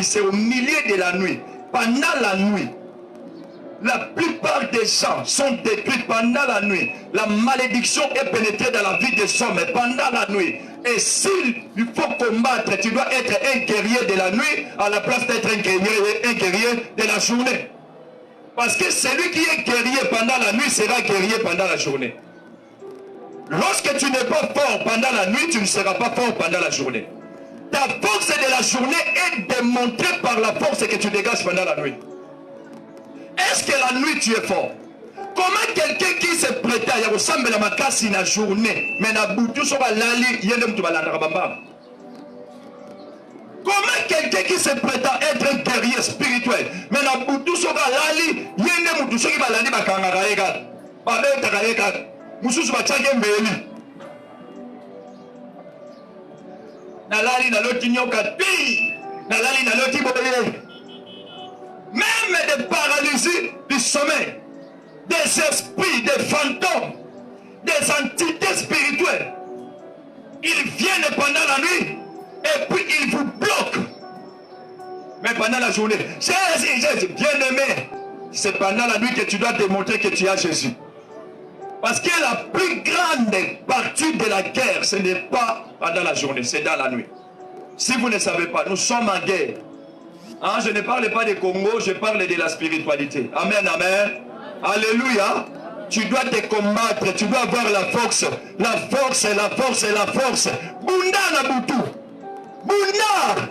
c'est au milieu de la nuit. Pendant la nuit, la plupart des gens sont détruits pendant la nuit. La malédiction est pénétrée dans la vie des hommes pendant la nuit. Et s'il faut combattre, tu dois être un guerrier de la nuit à la place d'être un guerrier de la journée. Parce que celui qui est guerrier pendant la nuit sera guerrier pendant la journée. Lorsque tu n'es pas fort pendant la nuit, tu ne seras pas fort pendant la journée. Ta force de la journée est démontrée par la force que tu dégages pendant la nuit. Est-ce que la nuit tu es fort? Comment quelqu'un qui se prépare, il ressemble à ma casse dans la journée, mais na boutou sur la lali, il y a un comment quelqu'un qui se prétend être un guerrier spirituel, mais na boutou sur la lali, il y a un qui va lali bakangaraega, babetaraega, mususu bachage mbeli. Na lali na loti nyoka pi, na lali na loti boye. Même des paralysies du sommeil, des esprits, des fantômes, des entités spirituelles, ils viennent pendant la nuit et puis ils vous bloquent. Mais pendant la journée, Jésus, bien-aimé, c'est pendant la nuit que tu dois démontrer que tu as Jésus. Parce que la plus grande partie de la guerre, ce n'est pas pendant la journée, c'est dans la nuit. Si vous ne savez pas, nous sommes en guerre. Hein, je ne parle pas du Congo, je parle de la spiritualité. Amen, amen. Alléluia. Tu dois te combattre, tu dois avoir la force. La force, la force, la force. Bunda na butu. Bunda.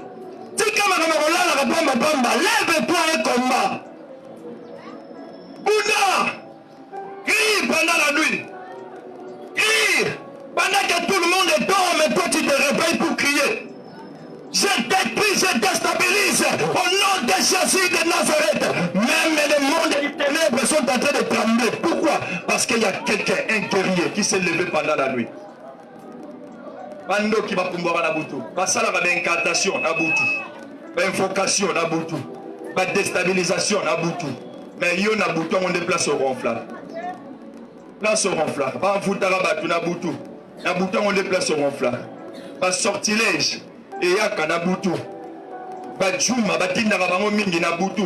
Tika makamorola la bamba bamba. Lève-toi et combat. Bunda. Crie pendant la nuit. Crie. Pendant que tout le monde dort, mais toi tu te réveilles pour crier. Je détruis, je déstabilise au nom de Jésus de Nazareth. Même les mondes des ténèbres sont en train de trembler. Pourquoi? Parce qu'il y a quelqu'un, un guerrier qui s'est levé pendant la nuit. Pando qui va pouvoir na butu. Pasala va incantation na butu. Invocation na butu. Ba déstabilisation na butu. Mais yo na butu on déplace au ronflard. Place au ronflard. Ba futara batu na butu. Na butu on déplace au ronflard. Ba sortilège. Et yaka na butu. Bajuma batindaka bango mingi na butu.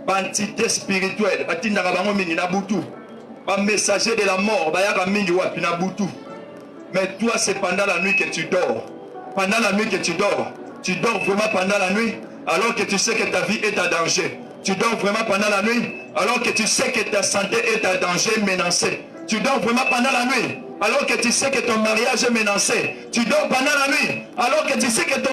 Entité spirituelle batindaka bango mingi na butu. Messager de la mort bayaka mingi wapi na butu. Mais toi c'est pendant la nuit que tu dors. Pendant la nuit que tu dors vraiment pendant la nuit alors que tu sais que ta vie est en danger. Tu dors vraiment pendant la nuit alors que tu sais que ta santé est en danger, menacée. Tu dors vraiment pendant la nuit alors que tu sais que ton mariage est menacé. Tu dors pendant la nuit alors que tu sais que ton